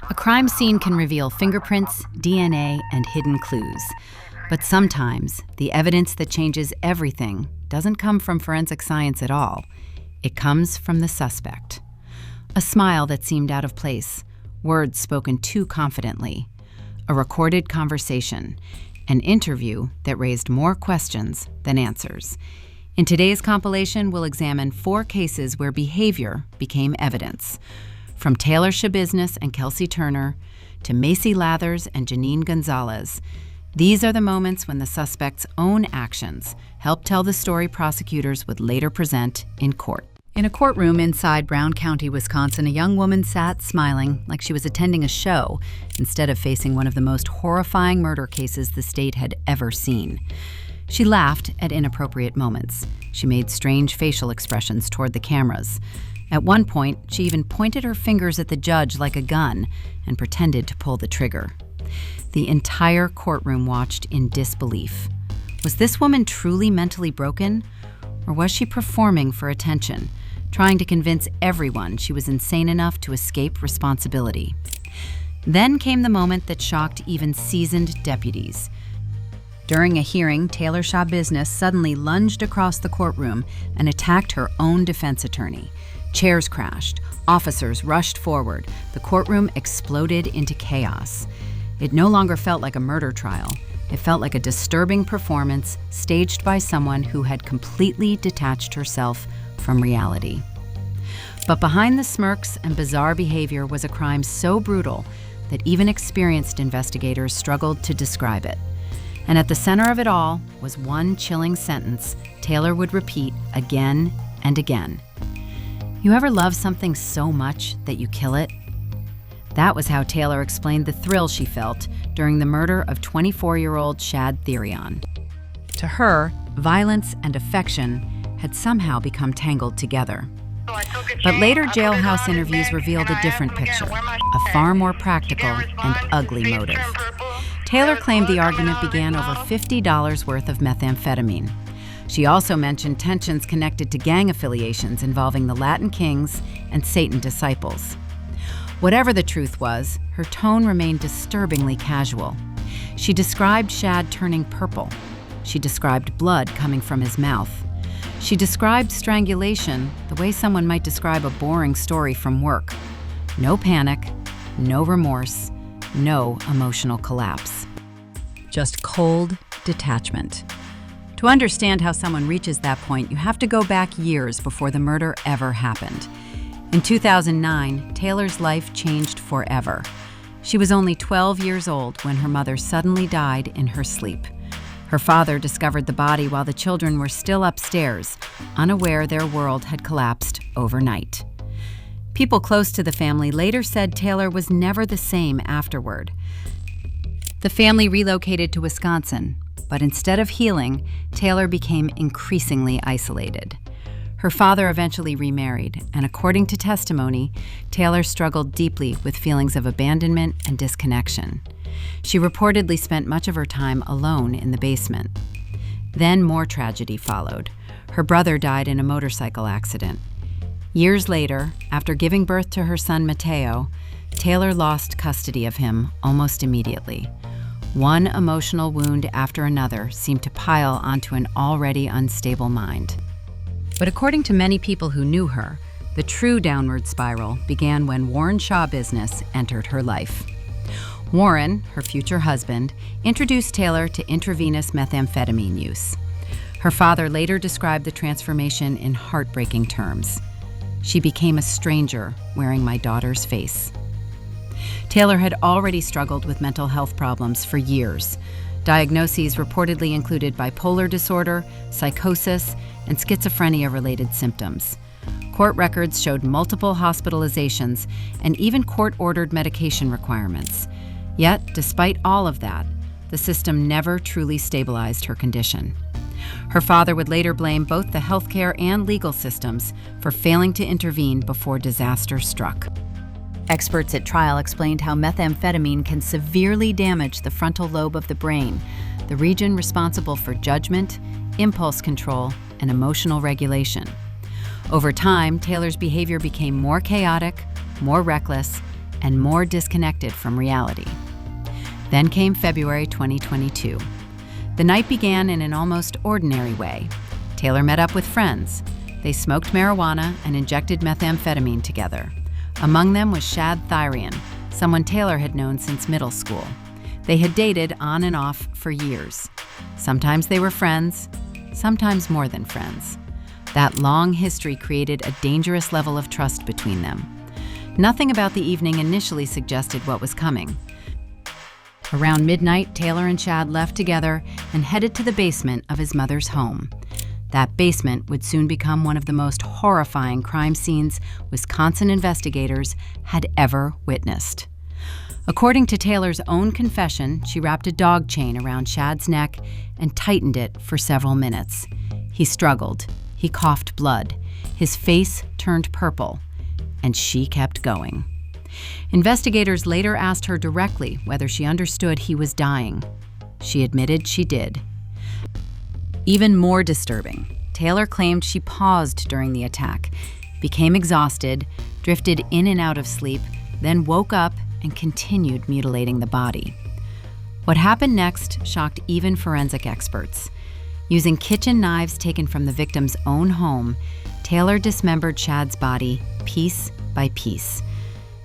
A crime scene can reveal fingerprints, DNA, and hidden clues. But sometimes, the evidence that changes everything doesn't come from forensic science at all. It comes from the suspect. A smile that seemed out of place, words spoken too confidently, a recorded conversation, an interview that raised more questions than answers. In today's compilation, we'll examine 4 cases where behavior became evidence. From Taylor Schabusiness and Kelsey Turner to Macy Lathers and Janine Gonzalez, these are the moments when the suspect's own actions help tell the story prosecutors would later present in court. In a courtroom inside Brown County, Wisconsin, a young woman sat smiling like she was attending a show instead of facing one of the most horrifying murder cases the state had ever seen. She laughed at inappropriate moments. She made strange facial expressions toward the cameras. At one point, she even pointed her fingers at the judge like a gun and pretended to pull the trigger. The entire courtroom watched in disbelief. Was this woman truly mentally broken? Or was she performing for attention, trying to convince everyone she was insane enough to escape responsibility? Then came the moment that shocked even seasoned deputies. During a hearing, Taylor Schabusiness suddenly lunged across the courtroom and attacked her own defense attorney. Chairs crashed, officers rushed forward, the courtroom exploded into chaos. It no longer felt like a murder trial. It felt like a disturbing performance staged by someone who had completely detached herself from reality. But behind the smirks and bizarre behavior was a crime so brutal that even experienced investigators struggled to describe it. And at the center of it all was one chilling sentence Taylor would repeat again and again. You ever love something so much that you kill it? That was how Taylor explained the thrill she felt during the murder of 24-year-old Shad Therion. To her, violence and affection had somehow become tangled together. But later jailhouse interviews revealed a different picture, a far more practical and ugly motive. Taylor claimed the argument began over $50 worth of methamphetamine. She also mentioned tensions connected to gang affiliations involving the Latin Kings and Satan disciples. Whatever the truth was, her tone remained disturbingly casual. She described Shad turning purple. She described blood coming from his mouth. She described strangulation the way someone might describe a boring story from work. No panic, no remorse, no emotional collapse. Just cold detachment. To understand how someone reaches that point, you have to go back years before the murder ever happened. In 2009, Taylor's life changed forever. She was only 12 years old when her mother suddenly died in her sleep. Her father discovered the body while the children were still upstairs, unaware their world had collapsed overnight. People close to the family later said Taylor was never the same afterward. The family relocated to Wisconsin, but instead of healing, Taylor became increasingly isolated. Her father eventually remarried, and according to testimony, Taylor struggled deeply with feelings of abandonment and disconnection. She reportedly spent much of her time alone in the basement. Then more tragedy followed. Her brother died in a motorcycle accident. Years later, after giving birth to her son Mateo, Taylor lost custody of him almost immediately. One emotional wound after another seemed to pile onto an already unstable mind. But according to many people who knew her, the true downward spiral began when Warren Schabusiness entered her life. Warren, her future husband, introduced Taylor to intravenous methamphetamine use. Her father later described the transformation in heartbreaking terms. She became a stranger wearing my daughter's face. Taylor had already struggled with mental health problems for years. Diagnoses reportedly included bipolar disorder, psychosis, and schizophrenia-related symptoms. Court records showed multiple hospitalizations and even court-ordered medication requirements. Yet, despite all of that, the system never truly stabilized her condition. Her father would later blame both the healthcare and legal systems for failing to intervene before disaster struck. Experts at trial explained how methamphetamine can severely damage the frontal lobe of the brain, the region responsible for judgment, impulse control, and emotional regulation. Over time, Taylor's behavior became more chaotic, more reckless, and more disconnected from reality. Then came February 2022. The night began in an almost ordinary way. Taylor met up with friends. They smoked marijuana and injected methamphetamine together. Among them was Shad Thyrian, someone Taylor had known since middle school. They had dated on and off for years. Sometimes they were friends, sometimes more than friends. That long history created a dangerous level of trust between them. Nothing about the evening initially suggested what was coming. Around midnight, Taylor and Shad left together and headed to the basement of his mother's home. That basement would soon become one of the most horrifying crime scenes Wisconsin investigators had ever witnessed. According to Taylor's own confession, she wrapped a dog chain around Shad's neck and tightened it for several minutes. He struggled. He coughed blood. His face turned purple, and she kept going. Investigators later asked her directly whether she understood he was dying. She admitted she did. Even more disturbing, Taylor claimed she paused during the attack, became exhausted, drifted in and out of sleep, then woke up and continued mutilating the body. What happened next shocked even forensic experts. Using kitchen knives taken from the victim's own home, Taylor dismembered Shad's body piece by piece.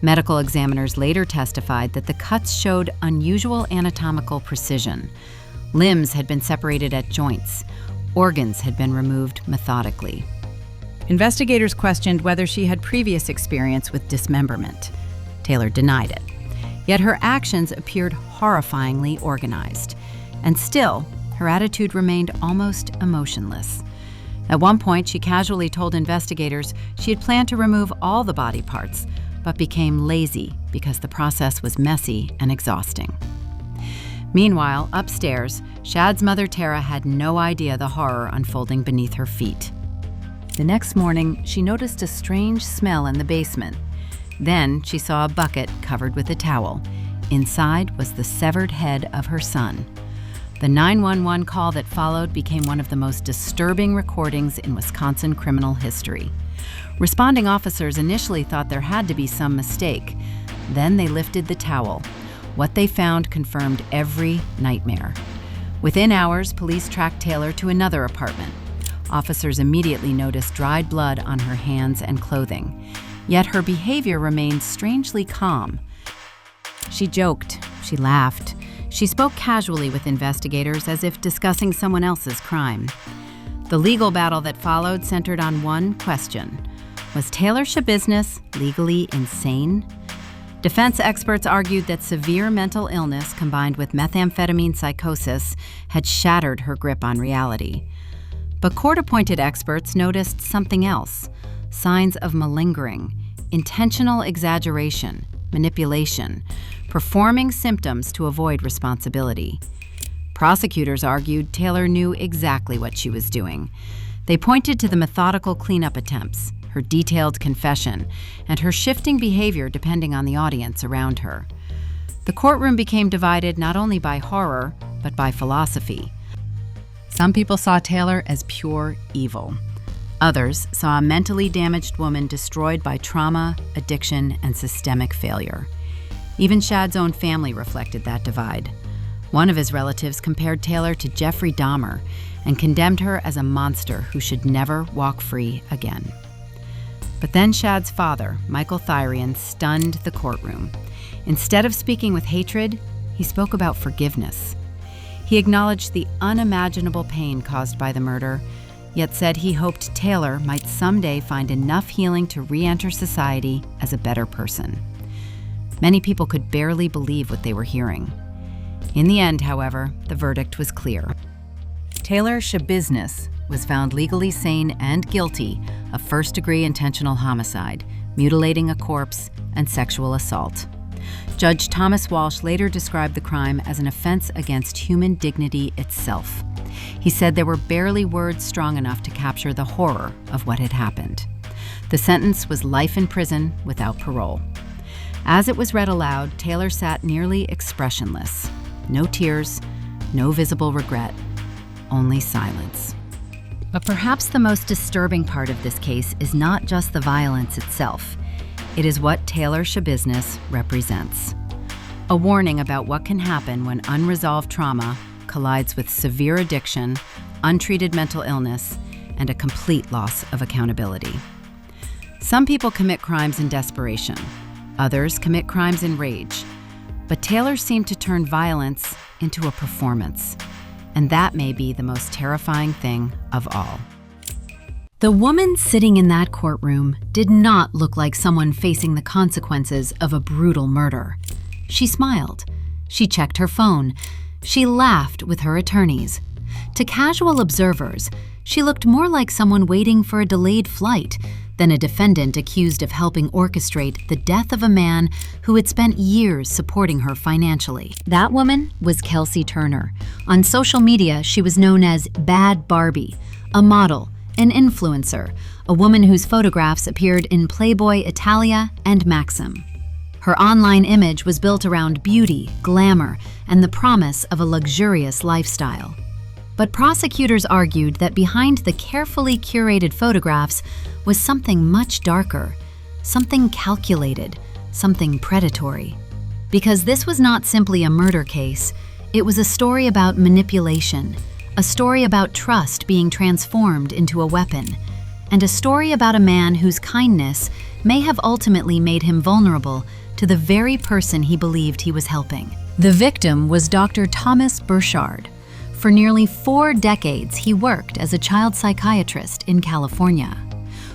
Medical examiners later testified that the cuts showed unusual anatomical precision. Limbs had been separated at joints. Organs had been removed methodically. Investigators questioned whether she had previous experience with dismemberment. Taylor denied it. Yet her actions appeared horrifyingly organized. And still, her attitude remained almost emotionless. At one point, she casually told investigators she had planned to remove all the body parts, but became lazy because the process was messy and exhausting. Meanwhile, upstairs, Shad's mother Tara had no idea the horror unfolding beneath her feet. The next morning, she noticed a strange smell in the basement. Then she saw a bucket covered with a towel. Inside was the severed head of her son. The 911 call that followed became one of the most disturbing recordings in Wisconsin criminal history. Responding officers initially thought there had to be some mistake. Then they lifted the towel. What they found confirmed every nightmare. Within hours, police tracked Taylor to another apartment. Officers immediately noticed dried blood on her hands and clothing. Yet her behavior remained strangely calm. She joked, she laughed, she spoke casually with investigators as if discussing someone else's crime. The legal battle that followed centered on one question. Was Taylor Schabusiness legally insane? Defense experts argued that severe mental illness combined with methamphetamine psychosis had shattered her grip on reality. But court-appointed experts noticed something else: signs of malingering, intentional exaggeration, manipulation, performing symptoms to avoid responsibility. Prosecutors argued Taylor knew exactly what she was doing. They pointed to the methodical cleanup attempts, her detailed confession, and her shifting behavior depending on the audience around her. The courtroom became divided not only by horror, but by philosophy. Some people saw Taylor as pure evil. Others saw a mentally damaged woman destroyed by trauma, addiction, and systemic failure. Even Shad's own family reflected that divide. One of his relatives compared Taylor to Jeffrey Dahmer and condemned her as a monster who should never walk free again. But then Shad's father, Michael Thyrian, stunned the courtroom. Instead of speaking with hatred, he spoke about forgiveness. He acknowledged the unimaginable pain caused by the murder, yet said he hoped Taylor might someday find enough healing to re-enter society as a better person. Many people could barely believe what they were hearing. In the end, however, the verdict was clear. Taylor Schabusiness was found legally sane and guilty of first-degree intentional homicide, mutilating a corpse, and sexual assault. Judge Thomas Walsh later described the crime as an offense against human dignity itself. He said there were barely words strong enough to capture the horror of what had happened. The sentence was life in prison without parole. As it was read aloud, Taylor sat nearly expressionless. No tears, no visible regret, only silence. But perhaps the most disturbing part of this case is not just the violence itself. It is what Taylor Schabusiness represents. A warning about what can happen when unresolved trauma collides with severe addiction, untreated mental illness, and a complete loss of accountability. Some people commit crimes in desperation. Others commit crimes in rage. But Taylor seemed to turn violence into a performance. And that may be the most terrifying thing of all. The woman sitting in that courtroom did not look like someone facing the consequences of a brutal murder. She smiled. She checked her phone. She laughed with her attorneys. To casual observers, she looked more like someone waiting for a delayed flight than a defendant accused of helping orchestrate the death of a man who had spent years supporting her financially. That woman was Kelsey Turner. On social media, she was known as Bad Barbie, a model, an influencer, a woman whose photographs appeared in Playboy Italia and Maxim. Her online image was built around beauty, glamour, and the promise of a luxurious lifestyle. But prosecutors argued that behind the carefully curated photographs was something much darker, something calculated, something predatory. Because this was not simply a murder case, it was a story about manipulation, a story about trust being transformed into a weapon, and a story about a man whose kindness may have ultimately made him vulnerable to the very person he believed he was helping. The victim was Dr. Thomas Burchard. For nearly 4 decades, he worked as a child psychiatrist in California.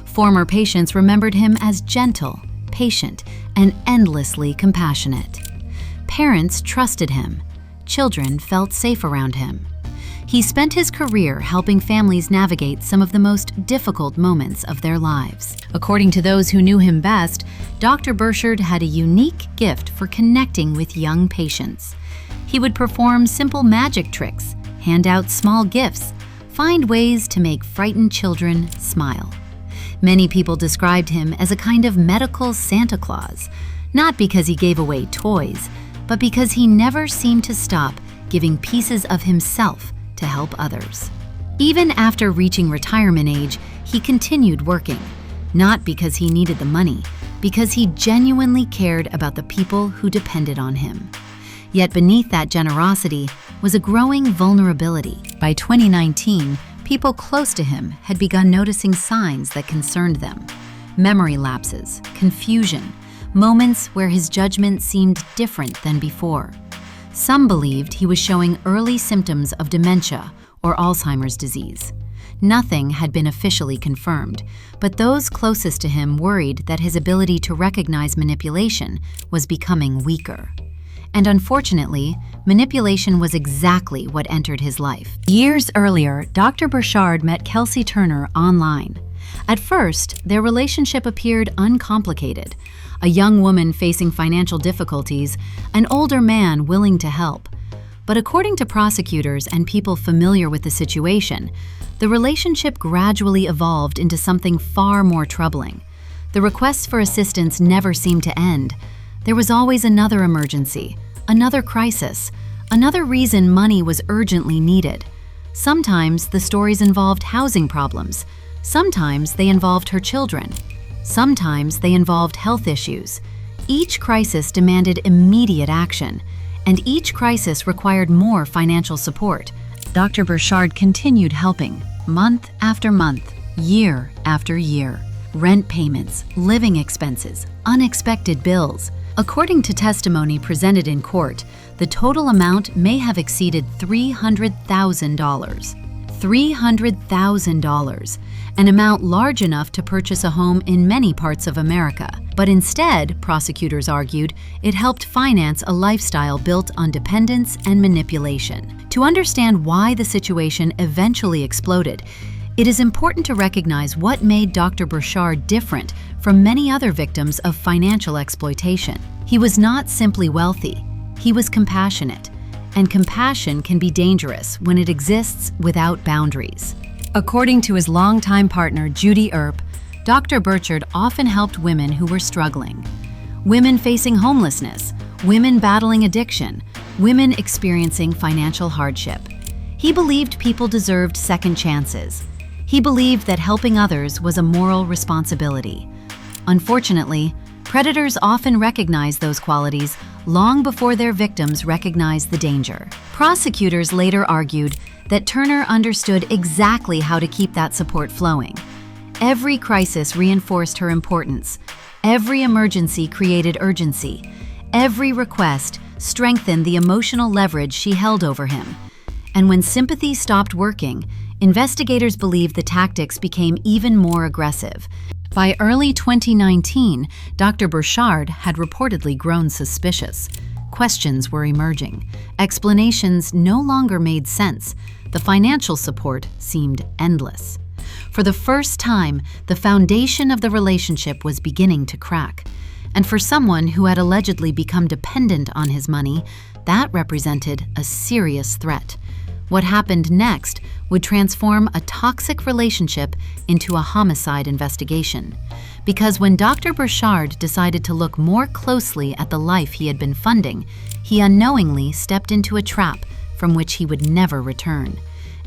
Former patients remembered him as gentle, patient, and endlessly compassionate. Parents trusted him. Children felt safe around him. He spent his career helping families navigate some of the most difficult moments of their lives. According to those who knew him best, Dr. Burchard had a unique gift for connecting with young patients. He would perform simple magic tricks, hand out small gifts, find ways to make frightened children smile. Many people described him as a kind of medical Santa Claus, not because he gave away toys, but because he never seemed to stop giving pieces of himself to help others. Even after reaching retirement age, he continued working, not because he needed the money, because he genuinely cared about the people who depended on him. Yet beneath that generosity was a growing vulnerability. By 2019, people close to him had begun noticing signs that concerned them. Memory lapses, confusion, moments where his judgment seemed different than before. Some believed he was showing early symptoms of dementia or Alzheimer's disease. Nothing had been officially confirmed, but those closest to him worried that his ability to recognize manipulation was becoming weaker. And unfortunately, manipulation was exactly what entered his life. Years earlier, Dr. Burchard met Kelsey Turner online. At first, their relationship appeared uncomplicated. A young woman facing financial difficulties, an older man willing to help. But according to prosecutors and people familiar with the situation, the relationship gradually evolved into something far more troubling. The requests for assistance never seemed to end. There was always another emergency, another crisis, another reason money was urgently needed. Sometimes the stories involved housing problems. Sometimes they involved her children. Sometimes they involved health issues. Each crisis demanded immediate action, and each crisis required more financial support. Dr. Burchard continued helping, month after month, year after year. Rent payments, living expenses, unexpected bills. According to testimony presented in court, the total amount may have exceeded $300,000. $300,000, an amount large enough to purchase a home in many parts of America. But instead, prosecutors argued, it helped finance a lifestyle built on dependence and manipulation. To understand why the situation eventually exploded, it is important to recognize what made Dr. Burchard different from many other victims of financial exploitation. He was not simply wealthy, he was compassionate. And compassion can be dangerous when it exists without boundaries. According to his longtime partner, Judy Earp, Dr. Burchard often helped women who were struggling. Women facing homelessness, women battling addiction, women experiencing financial hardship. He believed people deserved second chances. He believed that helping others was a moral responsibility. Unfortunately, Predators often recognize those qualities long before their victims recognize the danger. Prosecutors later argued that Turner understood exactly how to keep that support flowing. Every crisis reinforced her importance. Every emergency created urgency. Every request strengthened the emotional leverage she held over him. And when sympathy stopped working, investigators believed the tactics became even more aggressive. By early 2019, Dr. Burchard had reportedly grown suspicious. Questions were emerging. Explanations no longer made sense. The financial support seemed endless. For the first time, the foundation of the relationship was beginning to crack. And for someone who had allegedly become dependent on his money, that represented a serious threat. What happened next would transform a toxic relationship into a homicide investigation. Because when Dr. Burchard decided to look more closely at the life he had been funding, he unknowingly stepped into a trap from which he would never return.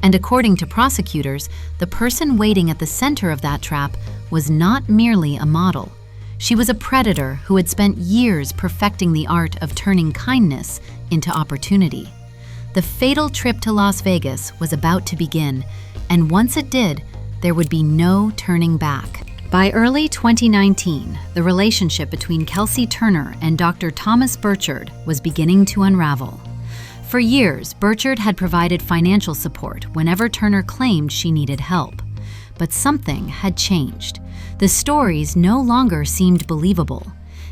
And according to prosecutors, the person waiting at the center of that trap was not merely a model. She was a predator who had spent years perfecting the art of turning kindness into opportunity. The fatal trip to Las Vegas was about to begin, and once it did, there would be no turning back. By early 2019, the relationship between Kelsey Turner and Dr. Thomas Burchard was beginning to unravel. For years, Burchard had provided financial support whenever Turner claimed she needed help. But something had changed. The stories no longer seemed believable.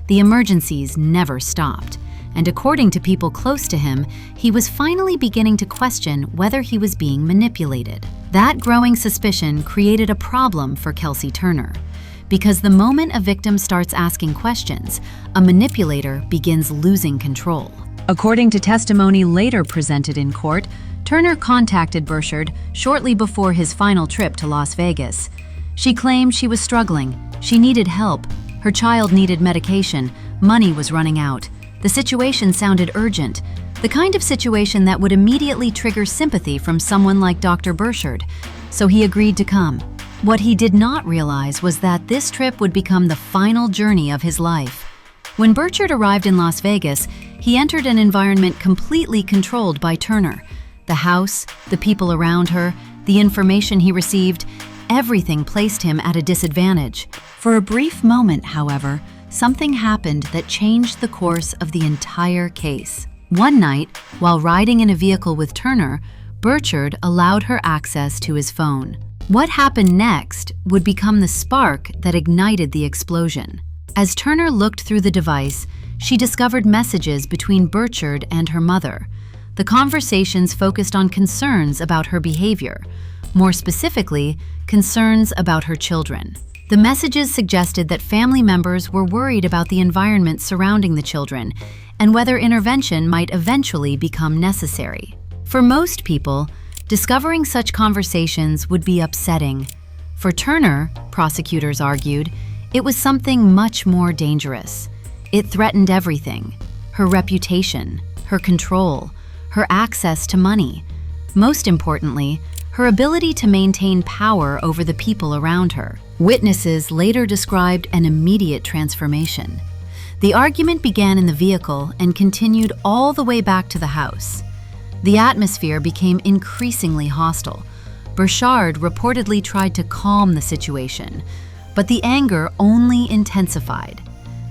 The emergencies never stopped. And according to people close to him, he was finally beginning to question whether he was being manipulated. That growing suspicion created a problem for Kelsey Turner. Because the moment a victim starts asking questions, a manipulator begins losing control. According to testimony later presented in court, Turner contacted Burchard shortly before his final trip to Las Vegas. She claimed she was struggling, she needed help, her child needed medication, money was running out. The situation sounded urgent, the kind of situation that would immediately trigger sympathy from someone like Dr. Burchard, so he agreed to come. What he did not realize was that this trip would become the final journey of his life. When Burchard arrived in Las Vegas, he entered an environment completely controlled by Turner. The house, the people around her, the information he received, everything placed him at a disadvantage. For a brief moment, however, something happened that changed the course of the entire case. One night, while riding in a vehicle with Turner, Burchard allowed her access to his phone. What happened next would become the spark that ignited the explosion. As Turner looked through the device, she discovered messages between Burchard and her mother. The conversations focused on concerns about her behavior, more specifically, concerns about her children. The messages suggested that family members were worried about the environment surrounding the children and whether intervention might eventually become necessary. For most people, discovering such conversations would be upsetting. For Turner, prosecutors argued, it was something much more dangerous. It threatened everything: her reputation, her control, her access to money. Most importantly, her ability to maintain power over the people around her. Witnesses later described an immediate transformation. The argument began in the vehicle and continued all the way back to the house. The atmosphere became increasingly hostile. Burchard reportedly tried to calm the situation, but the anger only intensified.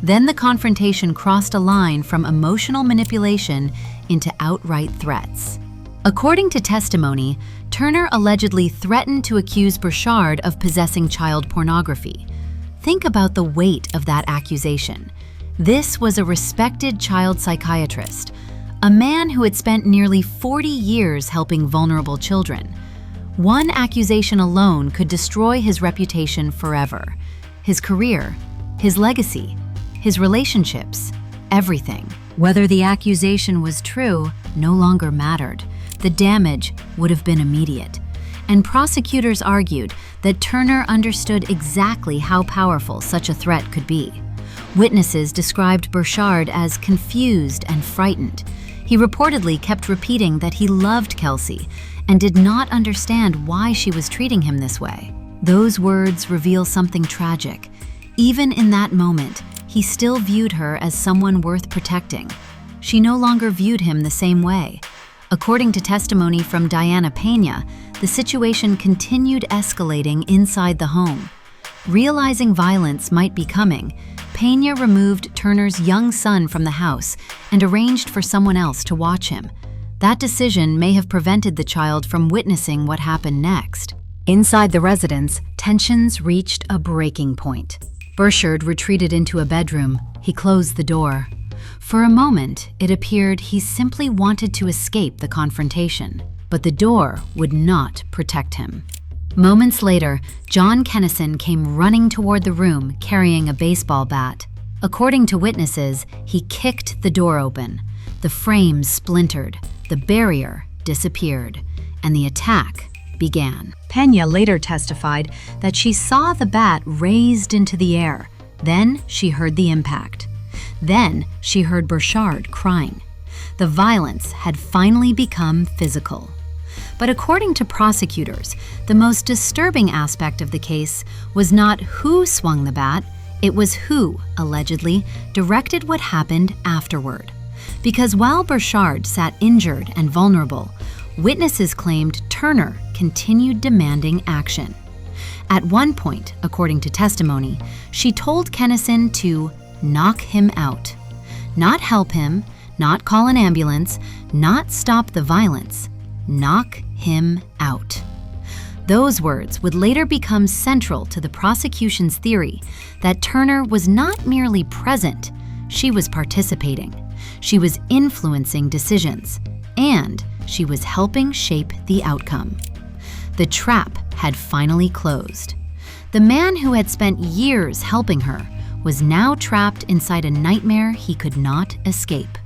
Then the confrontation crossed a line from emotional manipulation into outright threats. According to testimony, Turner allegedly threatened to accuse Burchard of possessing child pornography. Think about the weight of that accusation. This was a respected child psychiatrist, a man who had spent nearly 40 years helping vulnerable children. One accusation alone could destroy his reputation forever. His career, his legacy, his relationships, everything. Whether the accusation was true no longer mattered. The damage would have been immediate. And prosecutors argued that Turner understood exactly how powerful such a threat could be. Witnesses described Burchard as confused and frightened. He reportedly kept repeating that he loved Kelsey and did not understand why she was treating him this way. Those words reveal something tragic. Even in that moment, he still viewed her as someone worth protecting. She no longer viewed him the same way. According to testimony from Diana Pena, the situation continued escalating inside the home. Realizing violence might be coming, Pena removed Turner's young son from the house and arranged for someone else to watch him. That decision may have prevented the child from witnessing what happened next. Inside the residence, tensions reached a breaking point. Burchard retreated into a bedroom. He closed the door. For a moment, it appeared he simply wanted to escape the confrontation, but the door would not protect him. Moments later, John Kennison came running toward the room carrying a baseball bat. According to witnesses, he kicked the door open. The frame splintered, the barrier disappeared, and the attack began. Pena later testified that she saw the bat raised into the air. Then she heard the impact. Then she heard Burchard crying. The violence had finally become physical. But according to prosecutors, the most disturbing aspect of the case was not who swung the bat, it was who, allegedly, directed what happened afterward. Because while Burchard sat injured and vulnerable, witnesses claimed Turner continued demanding action. At one point, according to testimony, she told Kennison to knock him out. Not help him, not call an ambulance, not stop the violence. Knock him out. Those words would later become central to the prosecution's theory that Turner was not merely present, she was participating. She was influencing decisions, and she was helping shape the outcome. The trap had finally closed. The man who had spent years helping her was now trapped inside a nightmare he could not escape.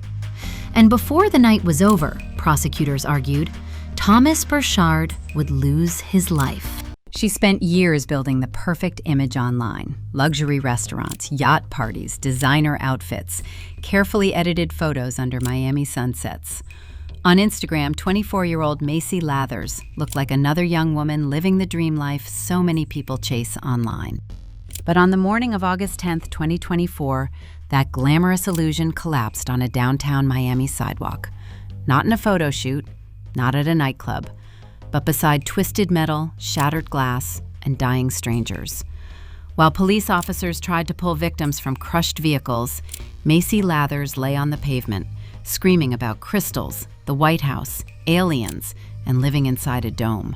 And before the night was over, prosecutors argued, Thomas Burchard would lose his life. She spent years building the perfect image online. Luxury restaurants, yacht parties, designer outfits, carefully edited photos under Miami sunsets. On Instagram, 24-year-old Macy Lathers looked like another young woman living the dream life so many people chase online. But on the morning of August 10, 2024, that glamorous illusion collapsed on a downtown Miami sidewalk. Not in a photo shoot, not at a nightclub, but beside twisted metal, shattered glass, and dying strangers. While police officers tried to pull victims from crushed vehicles, Macy Lathers lay on the pavement, screaming about crystals, the White House, aliens, and living inside a dome.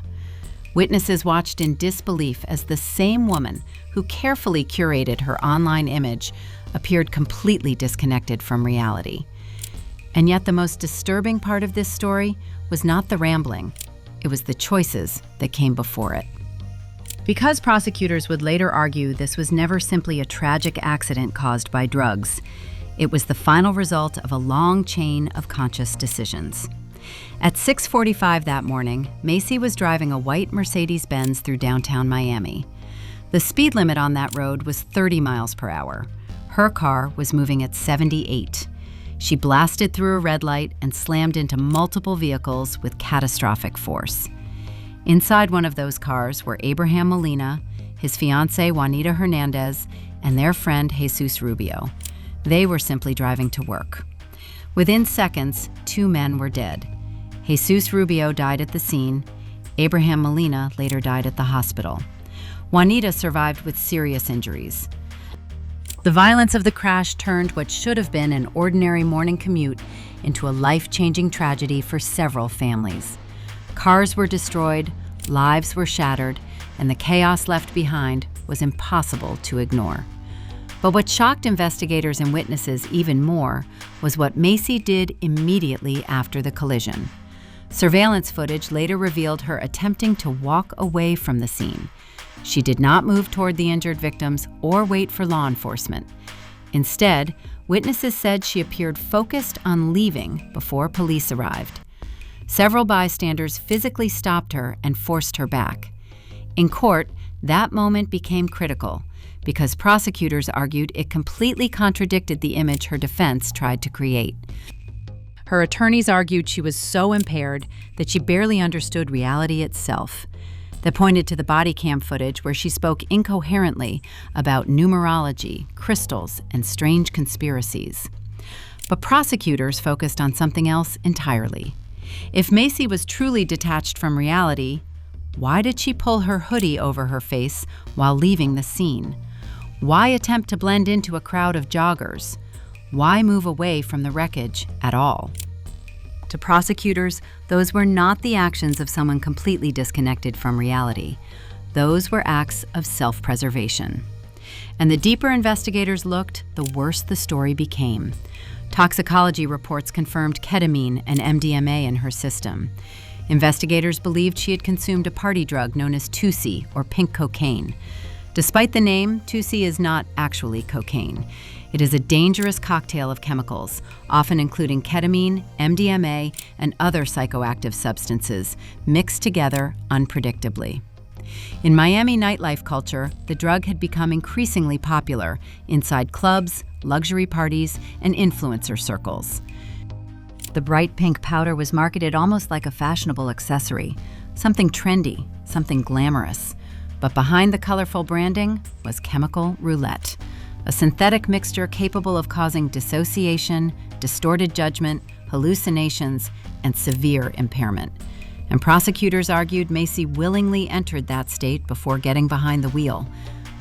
Witnesses watched in disbelief as the same woman who carefully curated her online image appeared completely disconnected from reality. And yet the most disturbing part of this story was not the rambling, it was the choices that came before it. Because prosecutors would later argue this was never simply a tragic accident caused by drugs, it was the final result of a long chain of conscious decisions. At 6:45 that morning, Macy was driving a white Mercedes-Benz through downtown Miami. The speed limit on that road was 30 miles per hour. Her car was moving at 78. She blasted through a red light and slammed into multiple vehicles with catastrophic force. Inside one of those cars were Abraham Molina, his fiancée Juanita Hernandez, and their friend Jesus Rubio. They were simply driving to work. Within seconds, 2 men were dead. Jesus Rubio died at the scene. Abraham Molina later died at the hospital. Juanita survived with serious injuries. The violence of the crash turned what should have been an ordinary morning commute into a life-changing tragedy for several families. Cars were destroyed, lives were shattered, and the chaos left behind was impossible to ignore. But what shocked investigators and witnesses even more was what Macy did immediately after the collision. Surveillance footage later revealed her attempting to walk away from the scene. She did not move toward the injured victims or wait for law enforcement. Instead, witnesses said she appeared focused on leaving before police arrived. Several bystanders physically stopped her and forced her back. In court, that moment became critical because prosecutors argued it completely contradicted the image her defense tried to create. Her attorneys argued she was so impaired that she barely understood reality itself. that pointed to the body cam footage where she spoke incoherently about numerology, crystals, and strange conspiracies. But prosecutors focused on something else entirely. If Macy was truly detached from reality, why did she pull her hoodie over her face while leaving the scene? Why attempt to blend into a crowd of joggers? Why move away from the wreckage at all? To prosecutors, those were not the actions of someone completely disconnected from reality. Those were acts of self-preservation. And the deeper investigators looked, the worse the story became. Toxicology reports confirmed ketamine and MDMA in her system. Investigators believed she had consumed a party drug known as 2C, or pink cocaine. Despite the name, 2C is not actually cocaine. It is a dangerous cocktail of chemicals, often including ketamine, MDMA, and other psychoactive substances, mixed together unpredictably. In Miami nightlife culture, the drug had become increasingly popular inside clubs, luxury parties, and influencer circles. The bright pink powder was marketed almost like a fashionable accessory, something trendy, something glamorous. But behind the colorful branding was chemical roulette, a synthetic mixture capable of causing dissociation, distorted judgment, hallucinations, and severe impairment. And prosecutors argued Macy willingly entered that state before getting behind the wheel.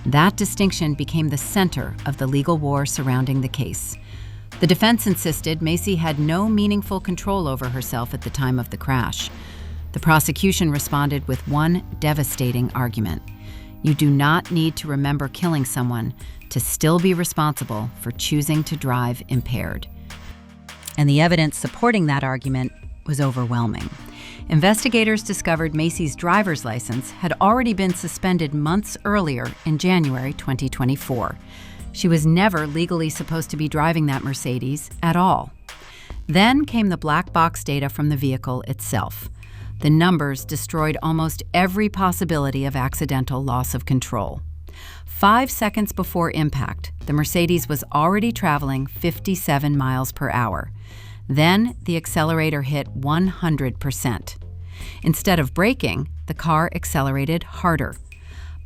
That distinction became the center of the legal war surrounding the case. The defense insisted Macy had no meaningful control over herself at the time of the crash. The prosecution responded with one devastating argument. You do not need to remember killing someone to still be responsible for choosing to drive impaired. And the evidence supporting that argument was overwhelming. Investigators discovered Macy's driver's license had already been suspended months earlier in January 2024. She was never legally supposed to be driving that Mercedes at all. Then came the black box data from the vehicle itself. The numbers destroyed almost every possibility of accidental loss of control. 5 seconds before impact, the Mercedes was already traveling 57 miles per hour. Then the accelerator hit 100%. Instead of braking, the car accelerated harder.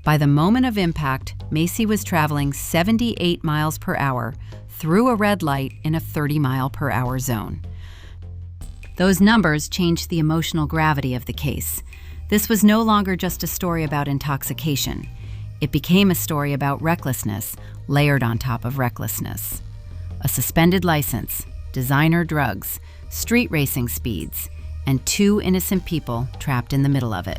By the moment of impact, Macy was traveling 78 miles per hour through a red light in a 30-mile-per-hour zone. Those numbers changed the emotional gravity of the case. This was no longer just a story about intoxication. It became a story about recklessness layered on top of recklessness. A suspended license, designer drugs, street racing speeds, and 2 innocent people trapped in the middle of it.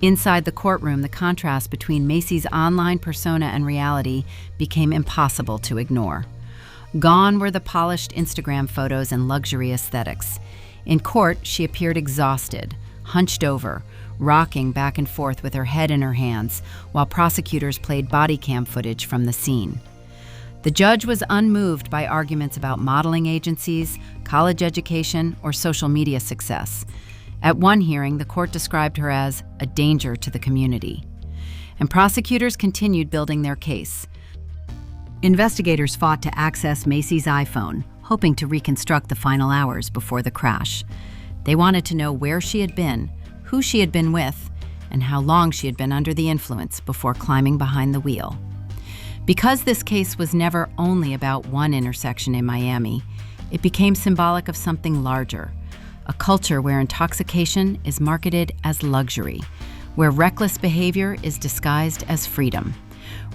Inside the courtroom, the contrast between Macy's online persona and reality became impossible to ignore. Gone were the polished Instagram photos and luxury aesthetics. In court, she appeared exhausted, hunched over, rocking back and forth with her head in her hands, while prosecutors played body cam footage from the scene. The judge was unmoved by arguments about modeling agencies, college education, or social media success. At one hearing, the court described her as a danger to the community. And prosecutors continued building their case. Investigators fought to access Macy's iPhone, hoping to reconstruct the final hours before the crash. They wanted to know where she had been, who she had been with, and how long she had been under the influence before climbing behind the wheel. Because this case was never only about one intersection in Miami, it became symbolic of something larger, a culture where intoxication is marketed as luxury, where reckless behavior is disguised as freedom,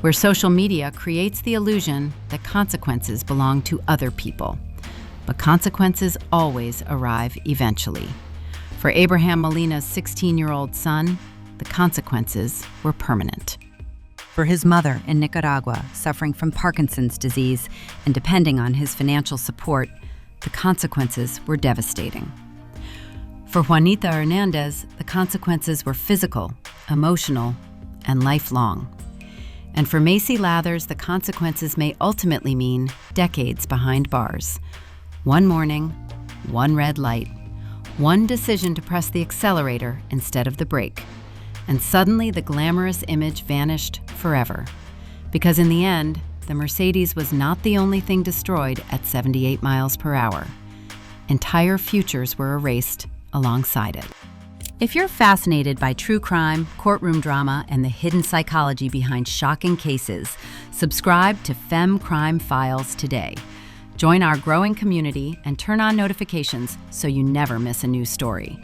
where social media creates the illusion that consequences belong to other people. But consequences always arrive eventually. For Abraham Molina's 16-year-old son, the consequences were permanent. For his mother in Nicaragua, suffering from Parkinson's disease and depending on his financial support, the consequences were devastating. For Juanita Hernandez, the consequences were physical, emotional, and lifelong. And for Macy Lathers, the consequences may ultimately mean decades behind bars. One morning, one red light, one decision to press the accelerator instead of the brake. And suddenly the glamorous image vanished forever. Because in the end, the Mercedes was not the only thing destroyed at 78 miles per hour. Entire futures were erased alongside it. If you're fascinated by true crime, courtroom drama, and the hidden psychology behind shocking cases, subscribe to FemCrime Files today. Join our growing community and turn on notifications so you never miss a new story.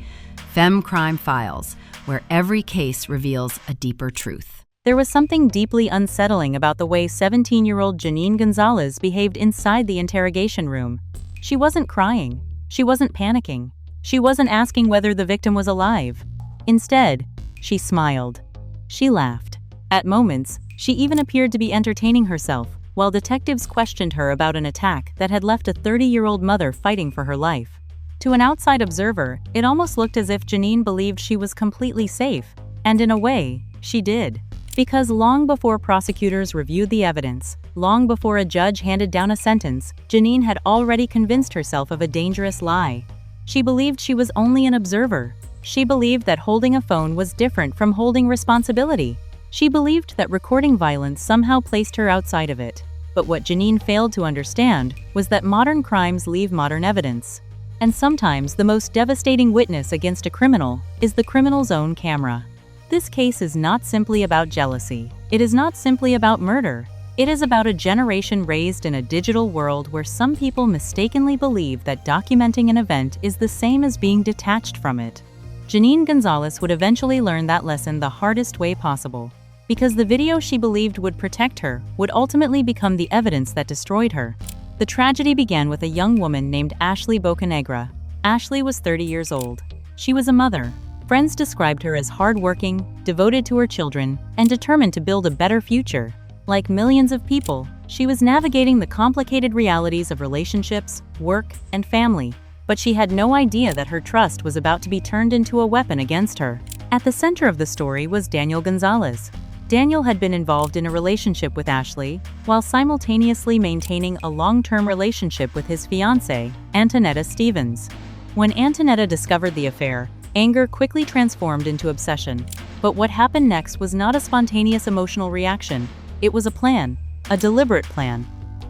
FemCrime Files, where every case reveals a deeper truth. There was something deeply unsettling about the way 17-year-old Janine Gonzalez behaved inside the interrogation room. She wasn't crying. She wasn't panicking. She wasn't asking whether the victim was alive. Instead, she smiled. She laughed. At moments, she even appeared to be entertaining herself, while detectives questioned her about an attack that had left a 30-year-old mother fighting for her life. To an outside observer, it almost looked as if Janine believed she was completely safe, and in a way, she did. Because long before prosecutors reviewed the evidence, long before a judge handed down a sentence, Janine had already convinced herself of a dangerous lie. She believed she was only an observer. She believed that holding a phone was different from holding responsibility. She believed that recording violence somehow placed her outside of it. But what Janine failed to understand was that modern crimes leave modern evidence. And sometimes the most devastating witness against a criminal is the criminal's own camera. This case is not simply about jealousy. It is not simply about murder. It is about a generation raised in a digital world where some people mistakenly believe that documenting an event is the same as being detached from it. Janine Gonzalez would eventually learn that lesson the hardest way possible, because the video she believed would protect her would ultimately become the evidence that destroyed her. The tragedy began with a young woman named Ashley Bocanegra. Ashley was 30 years old. She was a mother. Friends described her as hardworking, devoted to her children, and determined to build a better future. Like millions of people, she was navigating the complicated realities of relationships, work, and family, but she had no idea that her trust was about to be turned into a weapon against her. At the center of the story was Daniel Gonzalez. Daniel had been involved in a relationship with Ashley, while simultaneously maintaining a long-term relationship with his fiancée, Antonetta Stevens. When Antonetta discovered the affair, anger quickly transformed into obsession. But what happened next was not a spontaneous emotional reaction. It was a plan, a deliberate plan.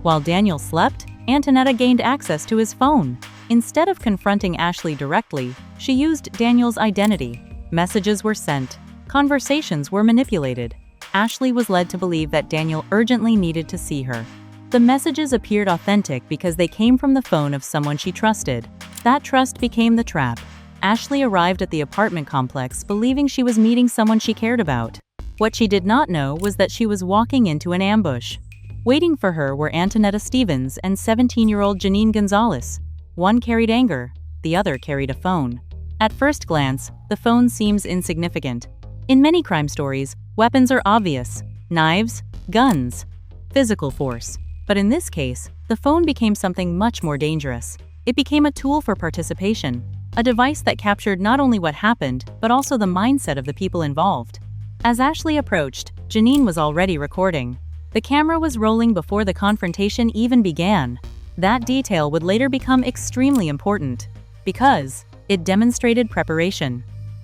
While Daniel slept, Antonetta gained access to his phone. Instead of confronting Ashley directly, she used Daniel's identity. Messages were sent. Conversations were manipulated. Ashley was led to believe that Daniel urgently needed to see her. The messages appeared authentic because they came from the phone of someone she trusted. That trust became the trap. Ashley arrived at the apartment complex believing she was meeting someone she cared about. What she did not know was that she was walking into an ambush. Waiting for her were Antonetta Stevens and 17-year-old Janine Gonzalez. One carried anger, the other carried a phone. At first glance, the phone seems insignificant. In many crime stories, weapons are obvious: knives, guns, physical force. But in this case, the phone became something much more dangerous. It became a tool for participation, a device that captured not only what happened, but also the mindset of the people involved. As Ashley approached, Janine was already recording. The camera was rolling before the confrontation even began. That detail would later become extremely important, because it demonstrated preparation.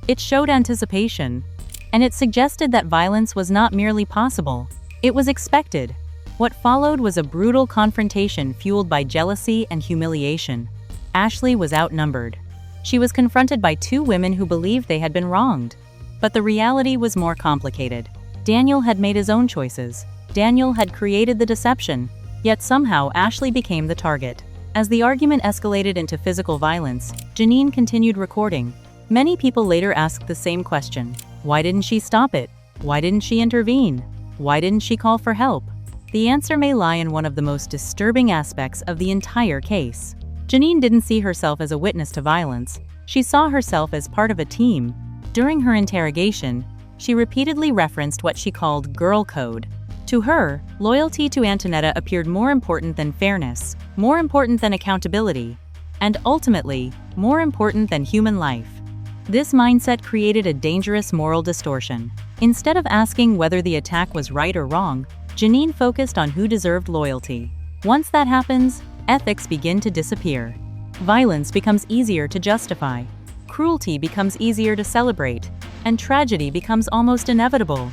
It showed anticipation, and it suggested that violence was not merely possible, it was expected. What followed was a brutal confrontation fueled by jealousy and humiliation. Ashley was outnumbered. She was confronted by two women who believed they had been wronged. But the reality was more complicated. Daniel had made his own choices. Daniel had created the deception. Yet somehow Ashley became the target. As the argument escalated into physical violence, Janine continued recording. Many people later asked the same question. Why didn't she stop it? Why didn't she intervene? Why didn't she call for help? The answer may lie in one of the most disturbing aspects of the entire case. Janine didn't see herself as a witness to violence. She saw herself as part of a team. During her interrogation, she repeatedly referenced what she called girl code. To her, loyalty to Antonetta appeared more important than fairness, more important than accountability, and ultimately, more important than human life. This mindset created a dangerous moral distortion. Instead of asking whether the attack was right or wrong, Janine focused on who deserved loyalty. Once that happens, ethics begin to disappear. Violence becomes easier to justify. Cruelty becomes easier to celebrate, and tragedy becomes almost inevitable.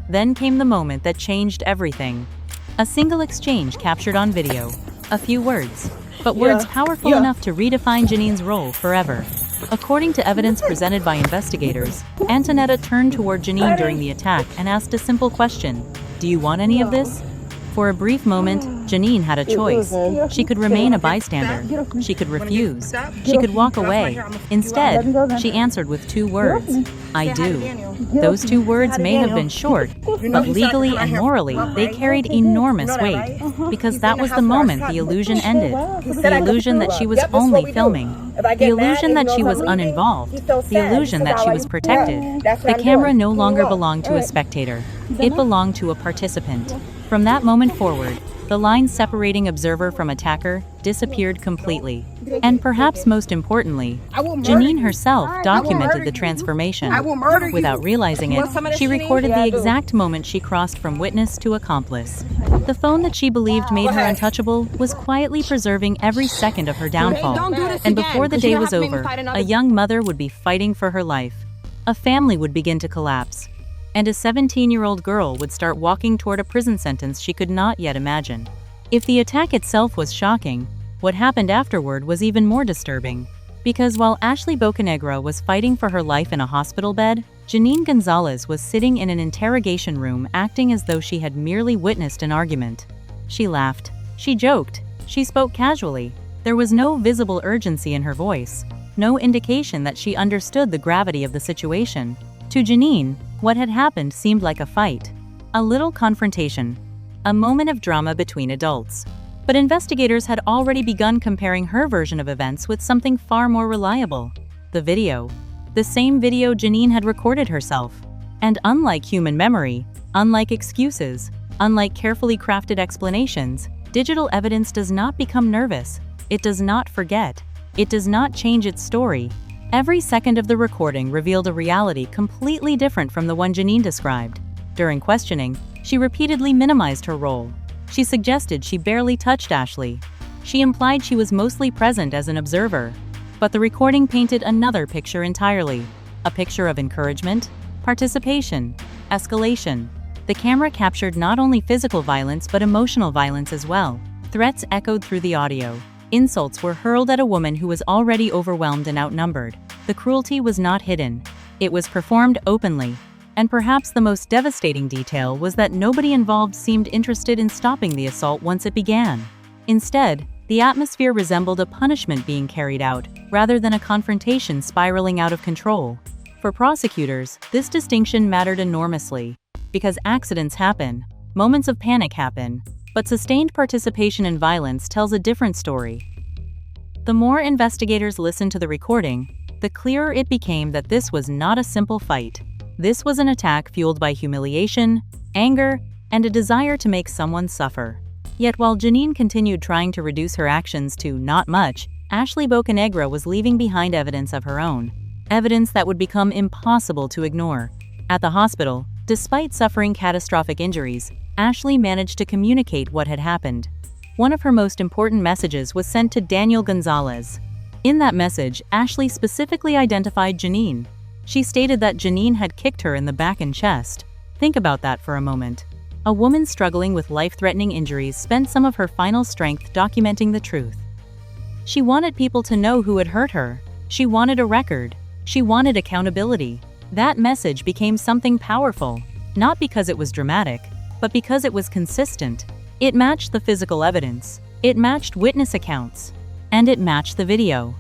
Then came the moment that changed everything. A single exchange captured on video. A few words, but words powerful enough to redefine Janine's role forever. According to evidence presented by investigators, Antonetta turned toward Janine during the attack and asked a simple question: "Do you want any of this?" For a brief moment, Janine had a choice. She could remain a bystander. She could refuse. She could walk away. Instead, she answered with 2 words: "I do." Those 2 words may have been short, but legally and morally, they carried enormous weight, because that was the moment the illusion ended. The illusion that she was only filming. The illusion that she was uninvolved. The illusion that she was protected. The camera no longer belonged to a spectator. It belonged to a participant. From that moment forward, the line separating observer from attacker disappeared completely. And perhaps most importantly, Janine herself documented the transformation. Without realizing it, she recorded the exact moment she crossed from witness to accomplice. The phone that she believed made her untouchable was quietly preserving every second of her downfall. And before the day was over, a young mother would be fighting for her life. A family would begin to collapse. And a 17-year-old girl would start walking toward a prison sentence she could not yet imagine. If the attack itself was shocking, what happened afterward was even more disturbing. Because while Ashley Bocanegra was fighting for her life in a hospital bed, Janine Gonzalez was sitting in an interrogation room acting as though she had merely witnessed an argument. She laughed. She joked. She spoke casually. There was no visible urgency in her voice. No indication that she understood the gravity of the situation. To Janine, what had happened seemed like a fight. A little confrontation. A moment of drama between adults. But investigators had already begun comparing her version of events with something far more reliable. The video. The same video Janine had recorded herself. And unlike human memory, unlike excuses, unlike carefully crafted explanations, digital evidence does not become nervous. It does not forget. It does not change its story. Every second of the recording revealed a reality completely different from the one Janine described. During questioning, she repeatedly minimized her role. She suggested she barely touched Ashley. She implied she was mostly present as an observer. But the recording painted another picture entirely. A picture of encouragement, participation, escalation. The camera captured not only physical violence but emotional violence as well. Threats echoed through the audio. Insults were hurled at a woman who was already overwhelmed and outnumbered. The cruelty was not hidden. It was performed openly. And perhaps the most devastating detail was that nobody involved seemed interested in stopping the assault once it began. Instead, the atmosphere resembled a punishment being carried out, rather than a confrontation spiraling out of control. For prosecutors, this distinction mattered enormously. Because accidents happen, moments of panic happen, but sustained participation in violence tells a different story. The more investigators listened to the recording, the clearer it became that this was not a simple fight. This was an attack fueled by humiliation, anger, and a desire to make someone suffer. Yet while Janine continued trying to reduce her actions to not much, Ashley Bocanegra was leaving behind evidence of her own. Evidence that would become impossible to ignore. At the hospital, despite suffering catastrophic injuries, Ashley managed to communicate what had happened. One of her most important messages was sent to Daniel Gonzalez. In that message, Ashley specifically identified Janine. She stated that Janine had kicked her in the back and chest. Think about that for a moment. A woman struggling with life-threatening injuries spent some of her final strength documenting the truth. She wanted people to know who had hurt her. She wanted a record. She wanted accountability. That message became something powerful, not because it was dramatic, but because it was consistent. It matched the physical evidence, it matched witness accounts, and it matched the video.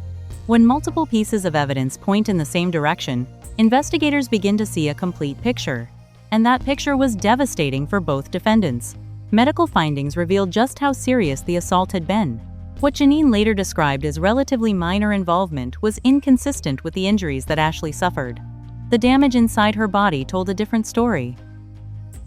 When multiple pieces of evidence point in the same direction, investigators begin to see a complete picture. And that picture was devastating for both defendants. Medical findings revealed just how serious the assault had been. What Janine later described as relatively minor involvement was inconsistent with the injuries that Ashley suffered. The damage inside her body told a different story.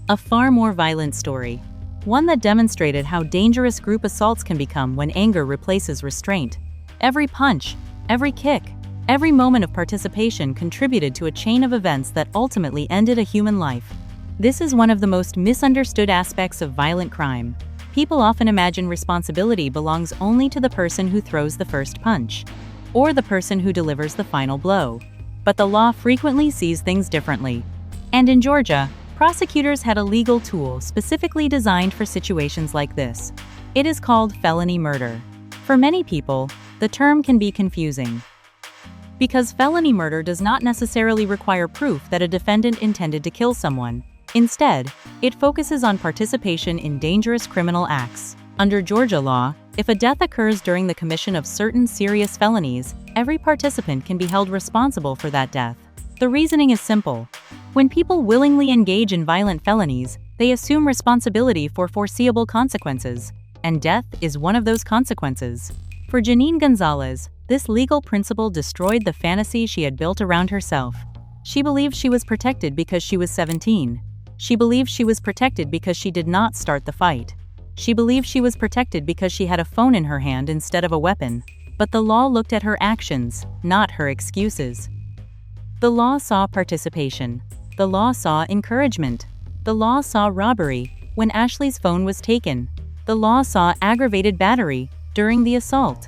A far more violent story. One that demonstrated how dangerous group assaults can become when anger replaces restraint. Every punch, every kick, every moment of participation contributed to a chain of events that ultimately ended a human life. This is one of the most misunderstood aspects of violent crime. People often imagine responsibility belongs only to the person who throws the first punch, or the person who delivers the final blow. But the law frequently sees things differently. And in Georgia, prosecutors had a legal tool specifically designed for situations like this. It is called felony murder. For many people, the term can be confusing. Because felony murder does not necessarily require proof that a defendant intended to kill someone. Instead, it focuses on participation in dangerous criminal acts. Under Georgia law, if a death occurs during the commission of certain serious felonies, every participant can be held responsible for that death. The reasoning is simple. When people willingly engage in violent felonies, they assume responsibility for foreseeable consequences, and death is one of those consequences. For Janine Gonzalez, this legal principle destroyed the fantasy she had built around herself. She believed she was protected because she was 17. She believed she was protected because she did not start the fight. She believed she was protected because she had a phone in her hand instead of a weapon. But the law looked at her actions, not her excuses. The law saw participation. The law saw encouragement. The law saw robbery when Ashley's phone was taken. The law saw aggravated battery during the assault.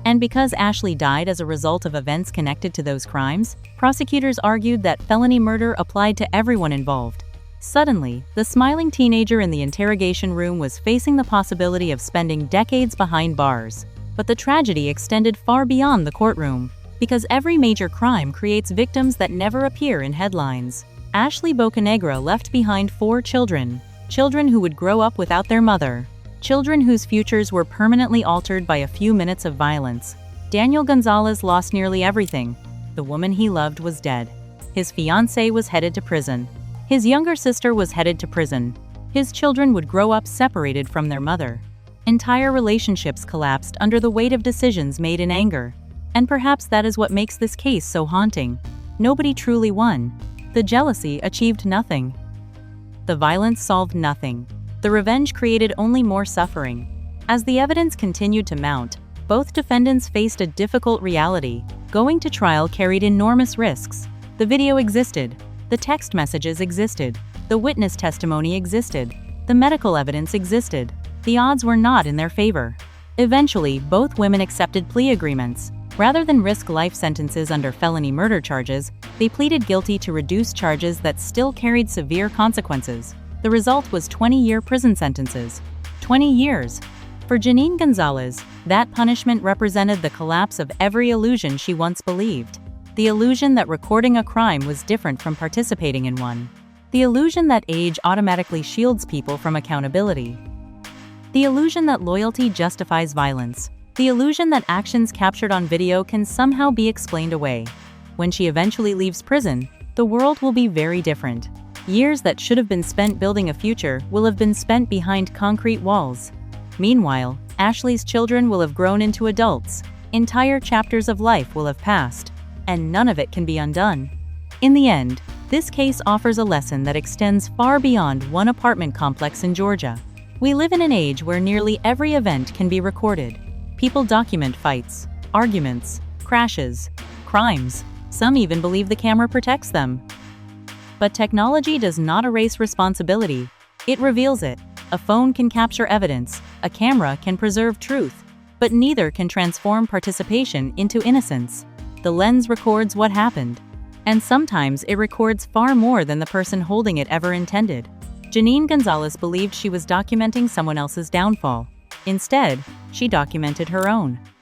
And because Ashley died as a result of events connected to those crimes, prosecutors argued that felony murder applied to everyone involved. Suddenly, the smiling teenager in the interrogation room was facing the possibility of spending decades behind bars. But the tragedy extended far beyond the courtroom, because every major crime creates victims that never appear in headlines. Ashley Bocanegra left behind 4 children, children who would grow up without their mother. Children whose futures were permanently altered by a few minutes of violence. Daniel Gonzalez lost nearly everything. The woman he loved was dead. His fiancée was headed to prison. His younger sister was headed to prison. His children would grow up separated from their mother. Entire relationships collapsed under the weight of decisions made in anger. And perhaps that is what makes this case so haunting. Nobody truly won. The jealousy achieved nothing. The violence solved nothing. The revenge created only more suffering. As the evidence continued to mount, both defendants faced a difficult reality. Going to trial carried enormous risks. The video existed. The text messages existed. The witness testimony existed. The medical evidence existed. The odds were not in their favor. Eventually, both women accepted plea agreements. Rather than risk life sentences under felony murder charges, they pleaded guilty to reduced charges that still carried severe consequences. The result was 20-year prison sentences. 20 years. For Janine Gonzalez, that punishment represented the collapse of every illusion she once believed. The illusion that recording a crime was different from participating in one. The illusion that age automatically shields people from accountability. The illusion that loyalty justifies violence. The illusion that actions captured on video can somehow be explained away. When she eventually leaves prison, the world will be very different. Years that should have been spent building a future will have been spent behind concrete walls. Meanwhile, Ashley's children will have grown into adults. Entire chapters of life will have passed, and none of it can be undone. In the end, this case offers a lesson that extends far beyond one apartment complex in Georgia. We live in an age where nearly every event can be recorded. People document fights, arguments, crashes, crimes. Some even believe the camera protects them. But technology does not erase responsibility. It reveals it. A phone can capture evidence. A camera can preserve truth. But neither can transform participation into innocence. The lens records what happened. And sometimes it records far more than the person holding it ever intended. Janine Gonzalez believed she was documenting someone else's downfall. Instead, she documented her own.